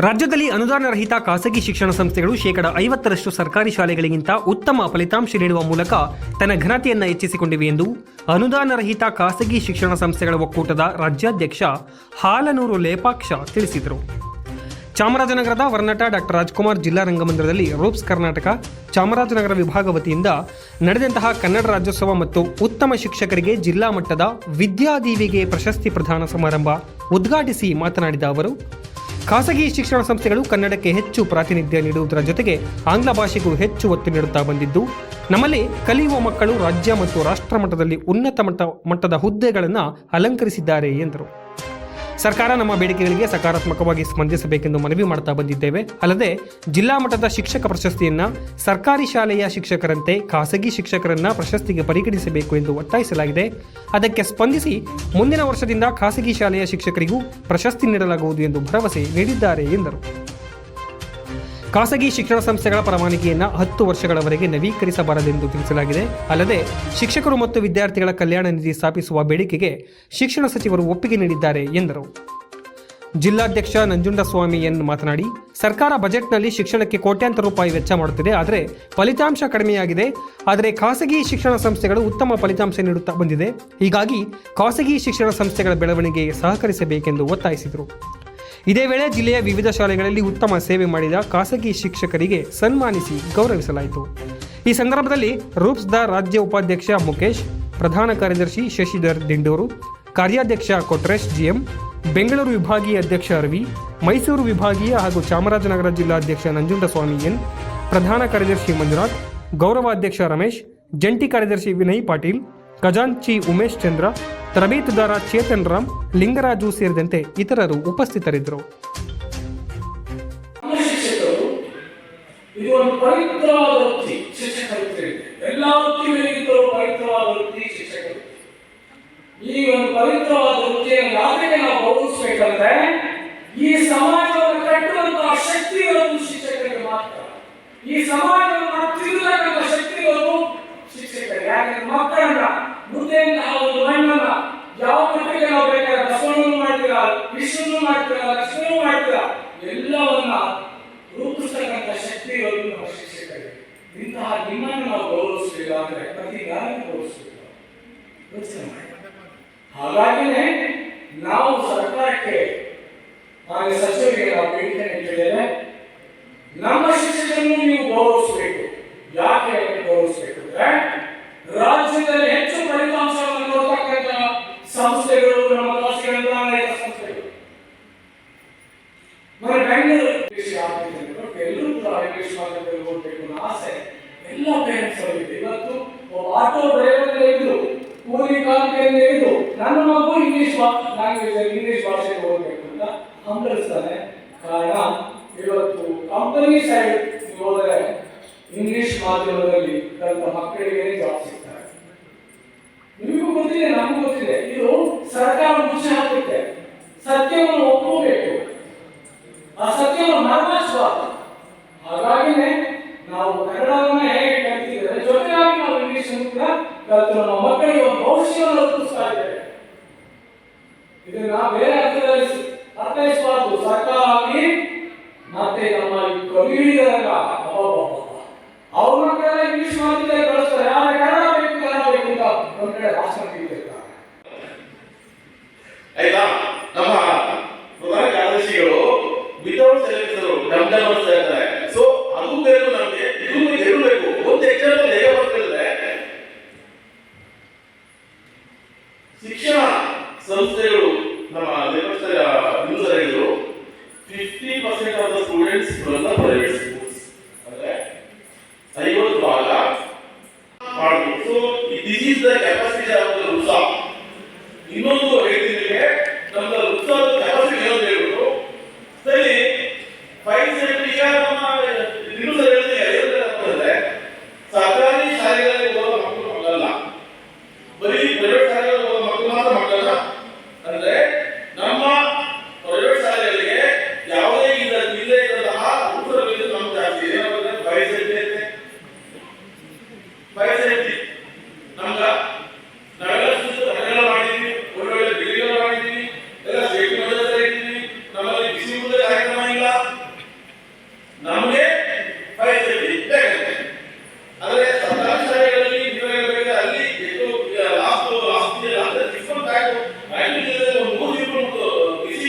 ರಾಜ್ಯದಲ್ಲಿ ಅನುದಾನ ರಹಿತ ಖಾಸಗಿ ಶಿಕ್ಷಣ ಸಂಸ್ಥೆಗಳು 50% ಸರ್ಕಾರಿ ಶಾಲೆಗಳಿಗಿಂತ ಉತ್ತಮ ಫಲಿತಾಂಶ ನೀಡುವ ಮೂಲಕ ತನ್ನ ಘನತೆಯನ್ನು ಹೆಚ್ಚಿಸಿಕೊಂಡಿವೆ ಎಂದು ಅನುದಾನ ರಹಿತ ಖಾಸಗಿ ಶಿಕ್ಷಣ ಸಂಸ್ಥೆಗಳ ಒಕ್ಕೂಟದ ರಾಜ್ಯಾಧ್ಯಕ್ಷ ಹಾಲನೂರು ಲೇಪಾಕ್ಷ ತಿಳಿಸಿದರು. ಚಾಮರಾಜನಗರದ ವರ್ನಟ ಡಾಕ್ಟರ್ ರಾಜ್ಕುಮಾರ್ ಜಿಲ್ಲಾ ರಂಗಮಂದಿರದಲ್ಲಿ ರೂಪ್ಸ್ ಕರ್ನಾಟಕ ಚಾಮರಾಜನಗರ ವಿಭಾಗ ವತಿಯಿಂದ ನಡೆದಂತಹ ಕನ್ನಡ ರಾಜ್ಯೋತ್ಸವ ಮತ್ತು ಉತ್ತಮ ಶಿಕ್ಷಕರಿಗೆ ಜಿಲ್ಲಾ ಮಟ್ಟದ ವಿದ್ಯಾದೀವಿಗೆ ಪ್ರಶಸ್ತಿ ಪ್ರದಾನ ಸಮಾರಂಭ ಉದ್ಘಾಟಿಸಿ ಮಾತನಾಡಿದ ಅವರು, ಖಾಸಗಿ ಶಿಕ್ಷಣ ಸಂಸ್ಥೆಗಳು ಕನ್ನಡಕ್ಕೆ ಹೆಚ್ಚು ಪ್ರಾತಿನಿಧ್ಯ ನೀಡುವುದರ ಜೊತೆಗೆ ಆಂಗ್ಲ ಭಾಷೆಗೂ ಹೆಚ್ಚು ಒತ್ತು ನೀಡುತ್ತಾ ಬಂದಿದ್ದು, ನಮ್ಮಲ್ಲಿ ಕಲಿಯುವ ಮಕ್ಕಳು ರಾಜ್ಯ ಮತ್ತು ರಾಷ್ಟ್ರ ಮಟ್ಟದಲ್ಲಿ ಉನ್ನತ ಮಟ್ಟದ ಹುದ್ದೆಗಳನ್ನು ಅಲಂಕರಿಸಿದ್ದಾರೆ ಎಂದರು. ಸರ್ಕಾರ ನಮ್ಮ ಬೇಡಿಕೆಗಳಿಗೆ ಸಕಾರಾತ್ಮಕವಾಗಿ ಸ್ಪಂದಿಸಬೇಕೆಂದು ಮನವಿ ಮಾಡ್ತಾ ಬಂದಿದ್ದೇವೆ. ಅಲ್ಲದೆ ಜಿಲ್ಲಾ ಮಟ್ಟದ ಶಿಕ್ಷಕ ಪ್ರಶಸ್ತಿಯನ್ನು ಸರ್ಕಾರಿ ಶಾಲೆಯ ಶಿಕ್ಷಕರಂತೆ ಖಾಸಗಿ ಶಿಕ್ಷಕರನ್ನ ಪ್ರಶಸ್ತಿಗೆ ಪರಿಗಣಿಸಬೇಕು ಎಂದು ಒತ್ತಾಯಿಸಲಾಗಿದೆ. ಅದಕ್ಕೆ ಸ್ಪಂದಿಸಿ ಮುಂದಿನ ವರ್ಷದಿಂದ ಖಾಸಗಿ ಶಾಲೆಯ ಶಿಕ್ಷಕರಿಗೂ ಪ್ರಶಸ್ತಿ ನೀಡಲಾಗುವುದು ಎಂದು ಭರವಸೆ ನೀಡಿದ್ದಾರೆ ಎಂದರು. ಖಾಸಗಿ ಶಿಕ್ಷಣ ಸಂಸ್ಥೆಗಳ ಪರವಾನಗಿಯನ್ನು 10 ವರ್ಷಗಳವರೆಗೆ ನವೀಕರಿಸಬಾರದೆಂದು ತಿಳಿಸಲಾಗಿದೆ. ಅಲ್ಲದೆ ಶಿಕ್ಷಕರು ಮತ್ತು ವಿದ್ಯಾರ್ಥಿಗಳ ಕಲ್ಯಾಣ ನಿಧಿ ಸ್ಥಾಪಿಸುವ ಬೇಡಿಕೆಗೆ ಶಿಕ್ಷಣ ಸಚಿವರು ಒಪ್ಪಿಗೆ ನೀಡಿದ್ದಾರೆ ಎಂದರು. ಜಿಲ್ಲಾಧ್ಯಕ್ಷ ನಂಜುಂಡಸ್ವಾಮಿ ಎನ್ ಮಾತನಾಡಿ, ಸರ್ಕಾರ ಬಜೆಟ್ನಲ್ಲಿ ಶಿಕ್ಷಣಕ್ಕೆ ಕೋಟ್ಯಾಂತರ ರೂಪಾಯಿ ವೆಚ್ಚ ಮಾಡುತ್ತಿದೆ. ಆದರೆ ಫಲಿತಾಂಶ ಕಡಿಮೆಯಾಗಿದೆ. ಆದರೆ ಖಾಸಗಿ ಶಿಕ್ಷಣ ಸಂಸ್ಥೆಗಳು ಉತ್ತಮ ಫಲಿತಾಂಶ ನೀಡುತ್ತಾ ಬಂದಿದೆ. ಹೀಗಾಗಿ ಖಾಸಗಿ ಶಿಕ್ಷಣ ಸಂಸ್ಥೆಗಳ ಬೆಳವಣಿಗೆಗೆ ಸಹಕರಿಸಬೇಕೆಂದು ಒತ್ತಾಯಿಸಿದರು. ಇದೇ ವೇಳೆ ಜಿಲ್ಲೆಯ ವಿವಿಧ ಶಾಲೆಗಳಲ್ಲಿ ಉತ್ತಮ ಸೇವೆ ಮಾಡಿದ ಖಾಸಗಿ ಶಿಕ್ಷಕರಿಗೆ ಸನ್ಮಾನಿಸಿ ಗೌರವಿಸಲಾಯಿತು. ಈ ಸಂದರ್ಭದಲ್ಲಿ ರೂಪ್ಸ್ದ ರಾಜ್ಯ ಉಪಾಧ್ಯಕ್ಷ ಮುಖೇಶ್, ಪ್ರಧಾನ ಕಾರ್ಯದರ್ಶಿ ಶಶಿಧರ್ ದಿಂಡೂರು, ಕಾರ್ಯಾಧ್ಯಕ್ಷ ಕೊಟ್ರೇಶ್ ಜಿಎಂ, ಬೆಂಗಳೂರು ವಿಭಾಗೀಯ ಅಧ್ಯಕ್ಷ ರವಿ, ಮೈಸೂರು ವಿಭಾಗೀಯ ಹಾಗೂ ಚಾಮರಾಜನಗರ ಜಿಲ್ಲಾಧ್ಯಕ್ಷ ನಂಜುಂಡಸ್ವಾಮಿ ಎನ್, ಪ್ರಧಾನ ಕಾರ್ಯದರ್ಶಿ ಮಂಜುನಾಥ್, ಗೌರವಾಧ್ಯಕ್ಷ ರಮೇಶ್, ಜಂಟಿ ಕಾರ್ಯದರ್ಶಿ ವಿನಯ್ ಪಾಟೀಲ್, ಖಜಾಂಚಿ ಉಮೇಶ್ ಚಂದ್ರ, ತರಬೇತುದಾರ ಚೇತನ್ ರಾಮ್, ಲಿಂಗರಾಜು ಸೇರಿದಂತೆ ಇತರರು ಉಪಸ್ಥಿತರಿದ್ದರು. ಇದು ಒಂದು ಪವಿತ್ರವಾದ ವೃತ್ತಿ ಶಿಕ್ಷಕ ವೃತ್ತಿ. ಎಲ್ಲ ವೃತ್ತಿಗಳಿಗಿಂತಲೂ ಪವಿತ್ರವಾದ ವೃತ್ತಿ ಶಿಕ್ಷಕ ವೃತ್ತಿ. ಈ ಒಂದು ಪವಿತ್ರವಾದ ವೃತ್ತಿಯನ್ನು ಯಾರಿಗೆ ನಾವು ಗೌರವಿಸಬೇಕಂದ್ರೆ, ಈ ಸಮಾಜವನ್ನು ಕಟ್ಟುವಂತಹ ಶಕ್ತಿ ಇರೋದು ಶಿಕ್ಷಕರಿಗೆ ಮಾತ್ರ. ಈ ಸಮಾಜವನ್ನು ತಿರುಗತಕ್ಕಂಥ ಶಕ್ತಿ ಇರೋದು ಶಿಕ್ಷಕರಿಗೆ. ಯಾಕಂದ್ರೆ ಮಕ್ಕಳನ್ನ ಮುದ್ದೆಯಿಂದ ಒಂದು ಮಣ್ಣನ್ನ ಯಾವ ಮಟ್ಟಿಗೆ ನಾವು ಬೇಕಾದ್ರೆ ಬಸವಣ್ಣನ್ನು ಮಾಡ್ತೀರಾ, ವಿಷ್ಣುವನ್ನು ಮಾಡ್ತೀರಾ, ಲಕ್ಷ್ಮಣನು ಮಾಡ್ತೀರಾ, ಎಲ್ಲವನ್ನ ರೂಪಿಸ್ತಕ್ಕಂಥ ಶಕ್ತಿ ಇರೋದು ನಮ್ಮ ಶಿಕ್ಷಕರಿಗೆ. ಇಂತಹ ನಿಮ್ಮನ್ನು ನಾವು ಗೌರವಿಸಲಿಲ್ಲ ಅಂದ್ರೆ ಪ್ರತಿ ಯಾರನ್ನು ಗೌರವಿಸಲಿಲ್ಲ. ಯೋಚನೆ ಮಾಡಿ. ಹಾಗಾಗಿನೇ ನಾವು ಸರ್ಕಾರಕ್ಕೆ ಸಚಿವರಿಗೆ ನಾವು ಬೇಡಿಕೆ ಕೇಳಿದ್ದೇವೆ, ನಮ್ಮ ಶಿಕ್ಷಕರನ್ನು ನೀವು ಗೌರವಿಸಬೇಕು. ಯಾಕೆ ಗೌರವಿಸಬೇಕು ಅಂದ್ರೆ, ರಾಜ್ಯದಲ್ಲಿ ಹೆಚ್ಚು ಫಲಿತಾಂಶವನ್ನು ನೋಡ್ತಕ್ಕಂಥ ಸಂಸ್ಥೆಗಳು ನಮ್ಮ ಖಾಸಗಿ ಸಂಸ್ಥೆಗಳು. ನಮ್ಮ ಬೆಂಗಳೂರು ಎಲ್ಲರೂ ಕೂಡ ಇಂಗ್ಲಿಷ್ ಮಾಧ್ಯಮದಲ್ಲಿ ಓದಬೇಕು ಅನ್ನೋ ಆಸೆ ಎಲ್ಲ ಪೇರೆಂಟ್ಸ್ ಅವರಿಗೆ. ಇವತ್ತು ಒಬ್ಬ ಆಟೋ ಡ್ರೈವರ್ ಇದ್ದು, ಕೂಲಿ ಕಾರ್ಮಿಕರಿಂದ ಇದ್ದು, ನನ್ನ ಮಗು ಇಂಗ್ಲಿಷ್ ಲ್ಯಾಂಗ್ವೇಜ್ ಇಂಗ್ಲಿಷ್ ಭಾಷೆಗೆ ಓದಬೇಕು ಅಂತ ಹಂಬಲಿಸ್ತಾನೆ. ಕಾರಣ ಇವತ್ತು ಕಂಪನಿ ಸೈಡ್ ಹೋದರೆ ಇಂಗ್ಲಿಷ್ ಮಾಧ್ಯಮದಲ್ಲಿ ಕಲಿತ ಮಕ್ಕಳಿಗೆ ಜಾಬ್ ಸಿಗ್ತಾರೆ. ನಿಮಗೂ ಗೊತ್ತಿದೆ, ನಮಗೂ ಗೊತ್ತಿದೆ. ಇದು ಸರ್ಕಾರ ಮುಚ್ಚಿ ಹಾಕುತ್ತೆ. ಸತ್ಯವನ್ನು ಒಪ್ಪಬೇಕು, ಆ ಸತ್ಯವನ್ನು ಮರೆಮಾಚಬಾರದು. ಹಾಗಾಗಿನೇ ನಾವು ಕನ್ನಡವನ್ನೇ ಹೇಗೆ ಕಲಿತಿದ್ದೇವೆ, ಜೊತೆಯಾಗಿ ನಾವು ಇಂಗ್ಲಿಷ್ ಕೂಡ ಕಲಿತು ನಮ್ಮ ಮಕ್ಕಳಿಗೆ ಒಂದು ಭವಿಷ್ಯವನ್ನು ರೂಪಿಸ್ತಾ ಇದ್ದೇವೆ. ಇದನ್ನ ಬೇರೆ ಅರ್ಥೈಸಬಾರದು. ಸರ್ಕಾರ ಆಗಲಿ ಮತ್ತೆ ನಮ್ಮ ಕವಿಡಿದಾಗ ಅವ್ರ ಮಕ್ಕಳೆಲ್ಲ ಇಂಗ್ಲಿಷ್ ಮಾಧ್ಯಮದಲ್ಲಿ ಕಳಿಸ್ತಾರೆ. ಯಾರು ಕನ್ನಡ ಬೇಕು ಅಂತ ಒಂದ್ ಕಡೆ ಭಾಷಣ ತಿಳಿದಿರ್ತಾರೆ. ಆಯ್ತಾ? ನಮ್ಮ ಪ್ರಧಾನ ಕಾರ್ಯದರ್ಶಿಗಳು ವಿತೌಟ್ ಸಿಲೆಬಸ್ ಡಮ್ಡಮ್ಸ್ ಹೇಳ್ತಾರೆ. ಸೊ ಅದು ಬೇಕು ನಮಗೆ, ಇದು ಇರಬೇಕು. ಒಂದು ಎಕ್ಸಾಂಪಲ್ ಹೇಗೆ ಬರ್ತಿದ್ರೆ, ಶಿಕ್ಷಣ ಸಂಸ್ಥೆಗಳು ನಮ್ಮ ನ್ಯೂಸ್ ಹೇಳಿದ್ರು 50% of the students from the private schools, ಅಂದ್ರೆ 50 ಭಾಗ ಮಾಡಬೇಕು. So this is the capacity of the RUSA. ಇನ್ನೊಂದು ಹೇಳ್ತಿದ್ರೆ ನಮ್ಮ ರುಸಾ ಕೆಪಾಸಿಟಿ ಏನಂತ ಹೇಳ್ಬಿಟ್ಟು ಸರಿ 570 ಈಗ ನಮ್ಮ ನ್ಯೂಸ್ ಹೇಳಿದ್ರೆ ಸರ್ಕಾರಿ ಶಾಲೆಗಳಲ್ಲಿ ಓದೋ ಮಕ್ಕಳು ಮಕ್ಕಳಲ್ಲ, ಬರೀ ಪ್ರೈವೇಟ್ ಶಾಲೆಗಳಲ್ಲಿ ಓದೋ ಮಕ್ಕಳು ಮಾತ್ರ ಮಕ್ಕಳಲ್ಲ. ಅಂದ್ರೆ ನಮ್ಮ ಪ್ರೈವೇಟ್ ಶಾಲೆಗಳಿಗೆ ಯಾವುದೇ ಇಲ್ಲದೆ ಇರದಂತಹ ಉತ್ತರವಿದ್ದು ನಮ್ಗೆ ಜಾಸ್ತಿ ಏನಾಗುತ್ತೆ, 570 ನಮ್ಗ ನಾವೆಲ್ಲ ಸುತ್ತ ಮಾಡಿದ್ವಿ, ಒಳ್ಳೊಳ್ಳೆ ಬಿಲ್ಡಿಂಗ್ ಮಾಡಿದ್ವಿ, ಎಲ್ಲ ಸೇಫ್ಟಿ ಮೆಜರ್ಸ್ ಇದ್ದೀವಿ. ನಮ್ಮಲ್ಲಿ ಬಿಸಿ ಮುದ್ದೆ ಕಾರ್ಯಕ್ರಮ ಇಲ್ಲ. ನಮಗೆ